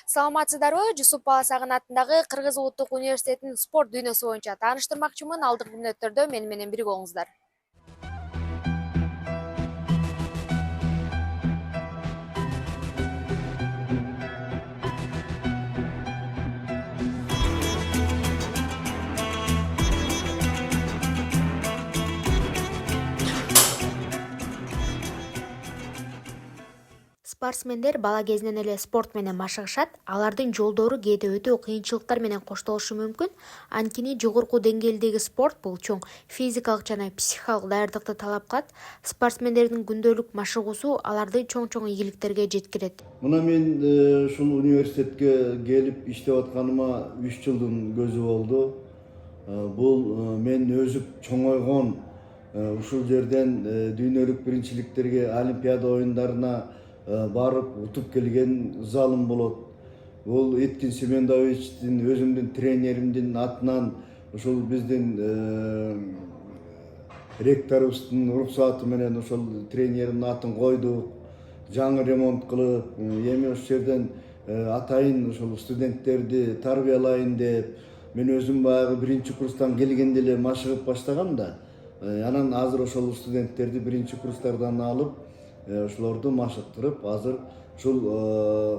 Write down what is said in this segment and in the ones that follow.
Саламатсыздарбы? Жусуп Баласагын атындагы Кыргыз Улуттук университетинин спорт дүйнөсү боюнча тааныштырмакчымын. Алдыңкы мүнөттөрдө мени менен бирге болуңуздар. Спортсмендер бала кезинен эле спорт менен машыгышат. Алардын жолдору кээде өтө кыйынчылыктар менен коштолушу мүмкүн. Анткени жогорку деңгээлдеги спорт бул чоң физикалык жана психикалык даярдыкты талап кылат. Спортсмендердин күндөлүк машыгуусу аларды чоң ийгиликтерге жеткирет. Мына мен ушул университетке келип иштеп атканыма 3 жылдын көзү болду. Бул мен өзүп чоңойгон ушул жерден дүйнөлүк биринчиликтерге, олимпиада оюндарына барып утуп келген залым болот. Бул Эткин Семендовичтин, өзүмдүн тренеримдин атынан ушул биздин ректорубуздун уруксаты менен ошол тренердин атын койдук. Жаңы ремонт кылып, эми ошол жерден атайын ошол студенттерди тарбиялайын деп, мен өзүм баягы биринчи курстан келгенде эле машыгып баштагам да. Анан азыр ошол студенттерди биринчи курстардан алып, ошолорду машыктырып, азыр ушул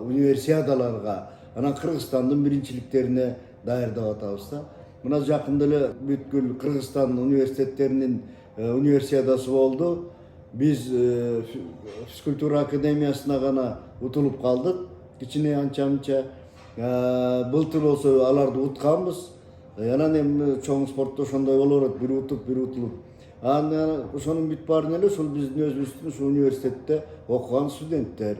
универсиадаларга, анан Кыргызстандын биринчиликтерине даярдап атабыз да. Мына жакында эле бүткүл Кыргызстан университеттеринин универсиадасы болду. Биз физкультура академиясына гана утулуп калдык. Кичине анча-мынча. Былтыр болсо аларды утканбыз. Анан эми чоң спортто ошондой боло берет, бир утуп, бир утулуп. Анан ошонун бүт баарын эле ушул биздин өзүбүздүн ушул университетте окуган студенттер.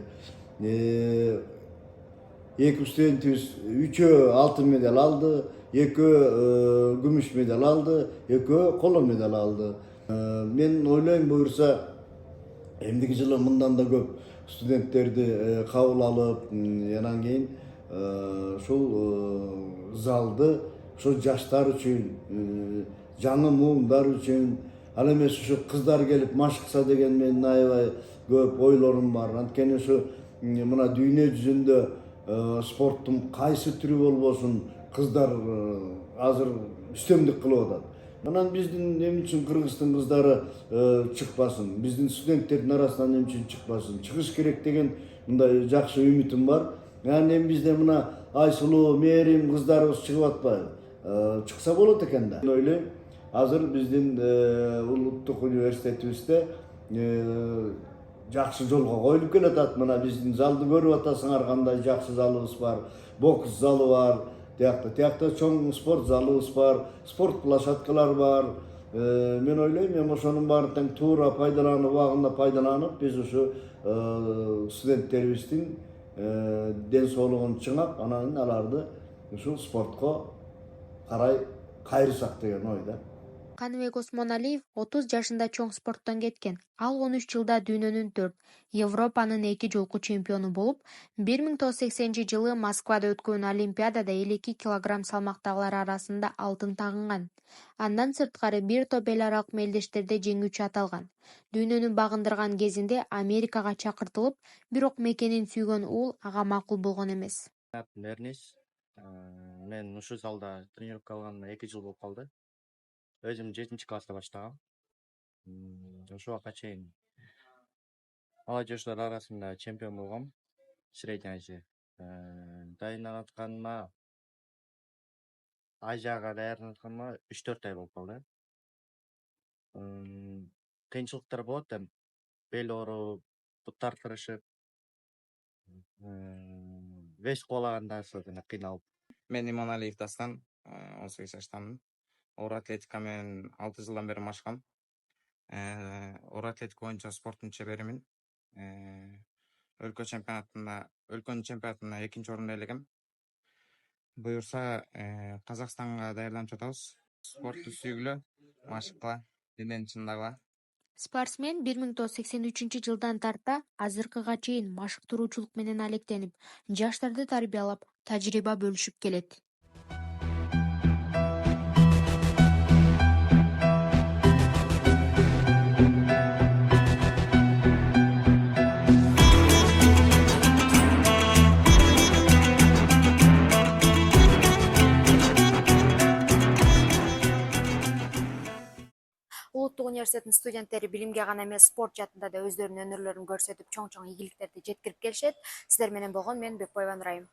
Эки студентибиз 3 алтын медаль алды, 2 күмүш медаль алды, 2 коло медаль алды. Мен ойлойм, буюрса эмдиги жылы мындан да көп студенттерди кабыл алып, анан кийин ушул залды ошо жаштар үчүн, жаңы муундар үчүн, ал эмес ушу кыздар келип машыкса деген менин аябай көп ойлорум бар. Анткени ушу мына дүйнө жүзүндө спорттун кайсы түрү болбосун кыздар азыр үстөмдүк кылып атат. Анан биздин эмне үчүн Кыргыздын кыздары чыкпасын, биздин студенттердин арасынан эмне үчүн чыкпасын, чыгыш керек деген мындай жакшы үмүтүм бар. Анан эми бизде мына Айсулуу, Мээрим кыздарыбыз чыгып атпайбы? Чыкса болот экен да. Мен ойлойм, азыр биздин улуттук университетибизде жакшы жолго коюлуп келатат. Мына биздин залды көрүп атасыңар, кандай жакшы залыбыз бар, бокс залы бар. Тиякта чоң спорт залыбыз бар, спорт площадкалар бар. Мен ойлойм, эми ошонун баарын тең туура пайдаланып, убагында пайдаланып, биз ушу студенттерибиздин ден соолугун чыңап, анан аларды ушул спортко карай кайрысак деген ойда. Каныбек Осмоналиев 30 жашында чоң спорттон кеткен. Ал 13 жылда дүйнөнүн 4, Европанын 2 жолку чемпиону болуп, 1980-жылы Москвада өткөн Олимпиадада 52 килограмм салмактагылар арасында алтын тагынган. Андан сырткары бир топ эл аралык мелдештерде жеңүүчү аталган. Дүйнөнү багындырган кезинде Америкага чакыртылып, бирок мекенин сүйгөн уул ага макул болгон эмес. Эрнис, мен ушул залда тренировка алганыма 2 жыл болуп калды. Өзүм 7-чи класста баштагам. Ошол убакка чейин молодежьтер арасында чемпион болгом. Средний Азия. Дайынатканыма Азияга даярданытканыма 3-4 ай болуп калды. Кыйынчылыктар болот, бел ооруп, буттар тырышып, вес куулагандан соң кыйналып. Мен Иманалиев Дастан, 18 жаштамын. Оор атлетика менен 6 жылдан бери машыгам. Оор атлетика боюнча спорттун чеберимин. Өлкөнүн чемпионатында 2-чи орунду ээлегем. Буюрса, Казакстанга даярданып жатабыз. Спортту сүйгүлө, машыккыла, денени чындагыла. Спортсмен 1983-жылдан тарта азыркыга чейин машыктыруучулук менен алектенип, жаштарды тарбиялап, тажрыйба бөлүшүп келет. Улуттук университеттин студенттери билимге гана эмес, спорт жаатында да өздөрүнүн өнөрлөрүн көрсөтүп, чоң игиликтерди жеткирип келишет. Сиздер менен болгон мен Бекбаева Нурайым.